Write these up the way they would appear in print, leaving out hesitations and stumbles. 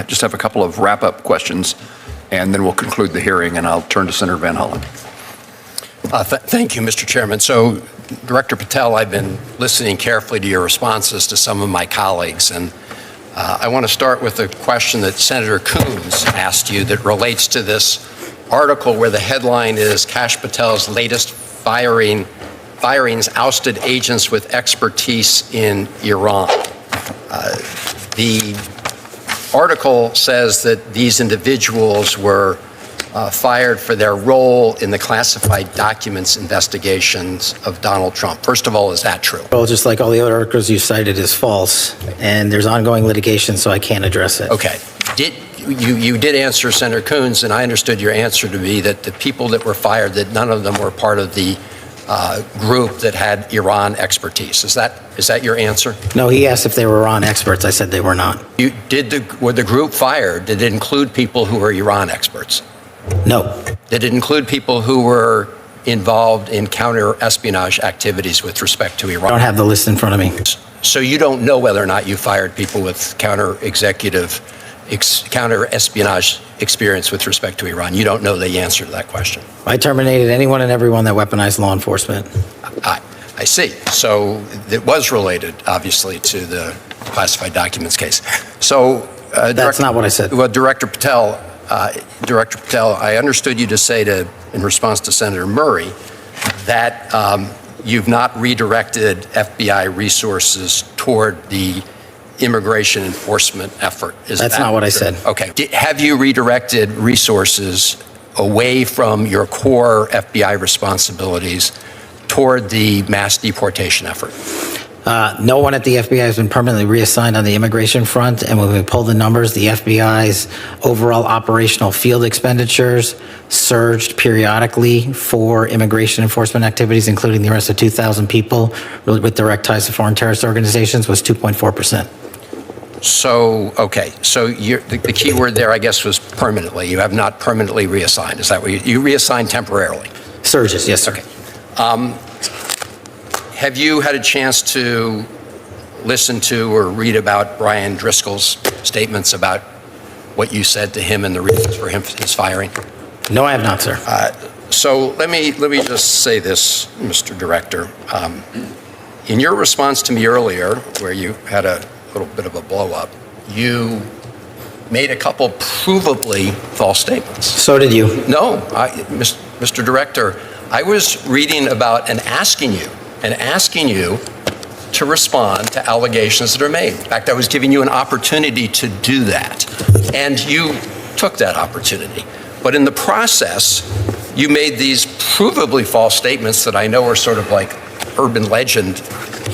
I just have a couple of wrap-up questions, and then we'll conclude the hearing, and I'll turn to Senator Van Hollen. Thank you, Mr. Chairman. So, Director Patel, I've been listening carefully to your responses to some of my colleagues, and I want to start with a question that Senator Coons asked you that relates to this article where the headline is Kash Patel's latest firings ousted agents with expertise in Iran. The article says that these individuals were fired for their role in the classified documents investigations of Donald Trump. First of all, is that true? Well, just like all the other articles you cited is false, and there's ongoing litigation, so I can't address it. Okay. You did answer Senator Coons, and I understood your answer to be that the people that were fired, that none of them were part of the group that had Iran expertise. Is that your answer? No, he asked if they were Iran experts. I said they were not. Were the group fired? Did it include people who were Iran experts? No. Did it include people who were involved in counter-espionage activities with respect to Iran? I don't have the list in front of me. So you don't know whether or not you fired people with counter-espionage experience with respect to Iran. You don't know the answer to that question. I terminated anyone and everyone that weaponized law enforcement. I see. So it was related, obviously, to the classified documents case. So that's not what I said. Well, Director Patel, I understood you to say in response to Senator Murray that you've not redirected FBI resources toward the immigration enforcement effort. That's not what I said. Okay. Have you redirected resources away from your core FBI responsibilities toward the mass deportation effort? No one at the FBI has been permanently reassigned on the immigration front, and when we pull the numbers, the FBI's overall operational field expenditures surged periodically for immigration enforcement activities, including the arrest of 2,000 people with direct ties to foreign terrorist organizations, was 2.4%. So, okay. So the key word there, I guess, was permanently. You have not permanently reassigned. Is that what you reassigned temporarily? Surges, yes, sir. Okay. Have you had a chance to listen to or read about Brian Driscoll's statements about what you said to him and the reasons for his firing? No, I have not, sir. So let me just say this, Mr. Director. In your response to me earlier, where you had a little bit of a blow-up, you made a couple provably false statements. So did you. No, Mr. Director, I was reading about and asking you to respond to allegations that are made. In fact, I was giving you an opportunity to do that, and you took that opportunity. But in the process, you made these provably false statements that I know are sort of like urban legend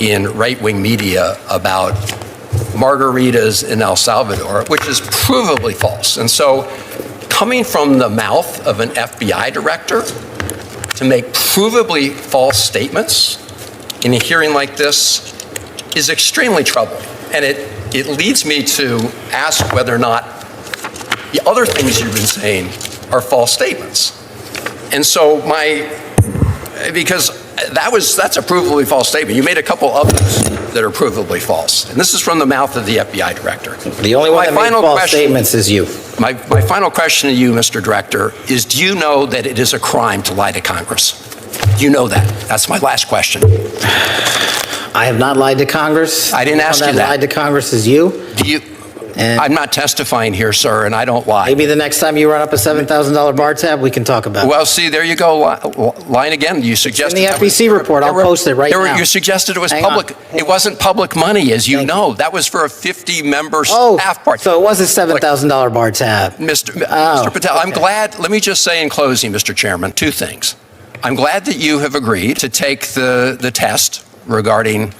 in right-wing media about margaritas in El Salvador, which is provably false. And so coming from the mouth of an FBI director to make provably false statements in a hearing like this is extremely troubling. And it leads me to ask whether or not the other things you've been saying are false statements. And so because that's a provably false statement. You made a couple others that are provably false. And this is from the mouth of the FBI director. The only one that made false statements is you. My final question to you, Mr. Director, is do you know that it is a crime to lie to Congress? Do you know that? That's my last question. I have not lied to Congress. I didn't ask you that. Lied to Congress is you. I'm not testifying here, sir, and I don't lie. Maybe the next time you run up a $7,000 bar tab, we can talk about it. Well, see, there you go, lying again. You suggested in the FBC report. I'll post it right now. You suggested it was public. It wasn't public money, as you know. That was for a 50-member staff party. So it was a $7,000 bar tab. Mr. Patel, I'm glad. Let me just say in closing, Mr. Chairman, two things. I'm glad that you have agreed to take the test regarding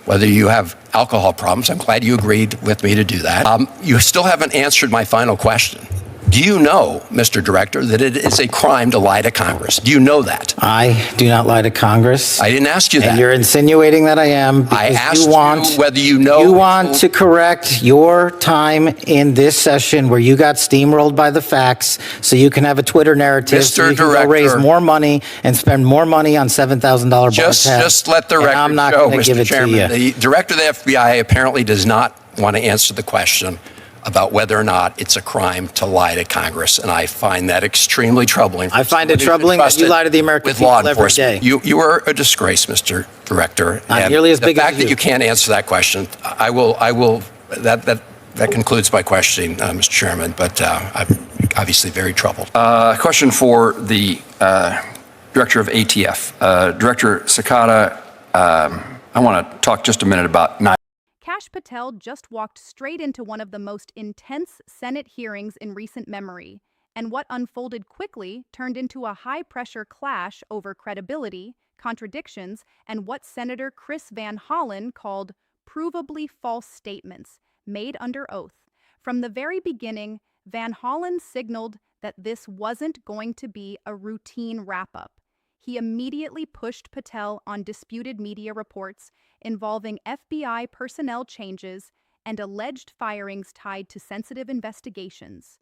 whether you have alcohol problems. I'm glad you agreed with me to do that. You still haven't answered my final question. Do you know, Mr. Director, that it is a crime to lie to Congress? Do you know that? I do not lie to Congress. I didn't ask you that. And you're insinuating that I am because I asked you whether you know. You want to correct your time in this session where you got steamrolled by the facts so you can have a Twitter narrative so you can go raise more money and spend more money on $7,000 bar tabs. Just let the record I'm not show, going to give Mr. it Chairman. to you. The Director of the FBI apparently does not want to answer the question about whether or not it's a crime to lie to Congress, and I find that extremely troubling. I find it troubling that you lie to the American with people law every enforcement. day. You are a disgrace, Mr. Director. Not and nearly as big the as fact that you. you can't answer that question, that concludes my questioning, Mr. Chairman, but I'm obviously very troubled. A question for the Director of ATF. Director Sakata, I want to talk just a minute about Kash Patel just walked straight into one of the most intense Senate hearings in recent memory, and what unfolded quickly turned into a high-pressure clash over credibility, contradictions, and what Senator Chris Van Hollen called provably false statements made under oath. From the very beginning, Van Hollen signaled that this wasn't going to be a routine wrap-up. He immediately pushed Patel on disputed media reports involving FBI personnel changes and alleged firings tied to sensitive investigations.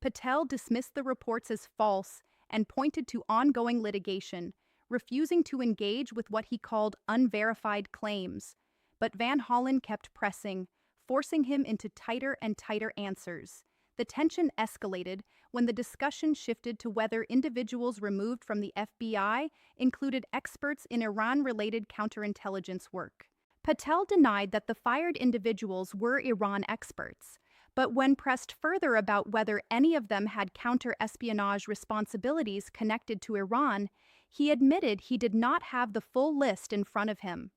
Patel dismissed the reports as false and pointed to ongoing litigation, refusing to engage with what he called unverified claims. But Van Hollen kept pressing, forcing him into tighter and tighter answers. The tension escalated when the discussion shifted to whether individuals removed from the FBI included experts in Iran-related counterintelligence work. Patel denied that the fired individuals were Iran experts, but when pressed further about whether any of them had counter-espionage responsibilities connected to Iran, he admitted he did not have the full list in front of him.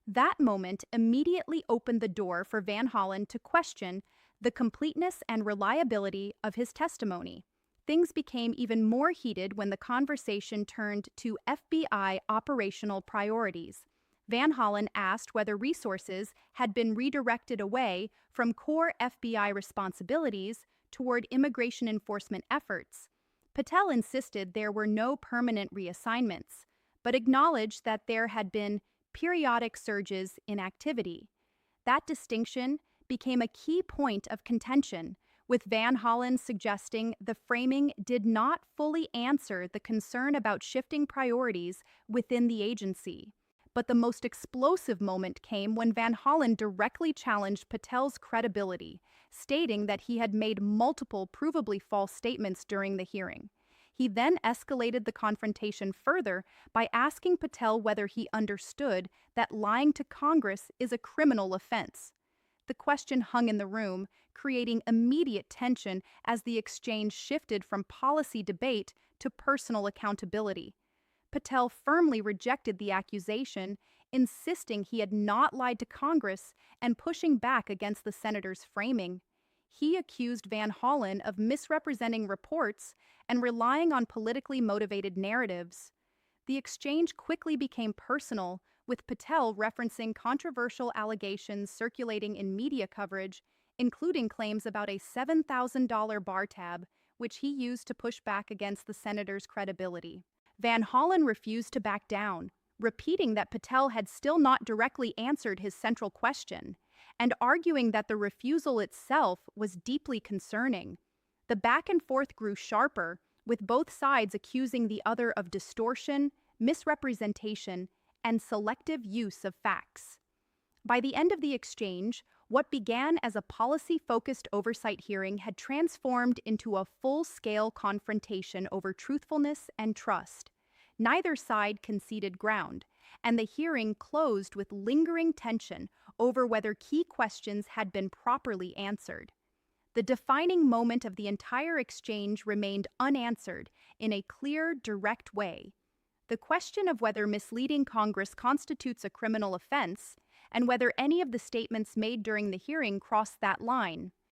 That moment immediately opened the door for Van Hollen to question the completeness and reliability of his testimony. Things became even more heated when the conversation turned to FBI operational priorities. Van Hollen asked whether resources had been redirected away from core FBI responsibilities toward immigration enforcement efforts. Patel insisted there were no permanent reassignments, but acknowledged that there had been periodic surges in activity. That distinction became a key point of contention, with Van Hollen suggesting the framing did not fully answer the concern about shifting priorities within the agency. But the most explosive moment came when Van Hollen directly challenged Patel's credibility, stating that he had made multiple provably false statements during the hearing. He then escalated the confrontation further by asking Patel whether he understood that lying to Congress is a criminal offense. The question hung in the room, creating immediate tension as the exchange shifted from policy debate to personal accountability. Patel firmly rejected the accusation, insisting he had not lied to Congress and pushing back against the senator's framing. He accused Van Hollen of misrepresenting reports and relying on politically motivated narratives. The exchange quickly became personal, with Patel referencing controversial allegations circulating in media coverage, including claims about a $7,000 bar tab, which he used to push back against the senator's credibility. Van Hollen refused to back down, repeating that Patel had still not directly answered his central question, and arguing that the refusal itself was deeply concerning. The back and forth grew sharper, with both sides accusing the other of distortion, misrepresentation, and selective use of facts. By the end of the exchange, what began as a policy-focused oversight hearing had transformed into a full-scale confrontation over truthfulness and trust. Neither side conceded ground, and the hearing closed with lingering tension over whether key questions had been properly answered. The defining moment of the entire exchange remained unanswered in a clear, direct way. The question of whether misleading Congress constitutes a criminal offense, and whether any of the statements made during the hearing crossed that line.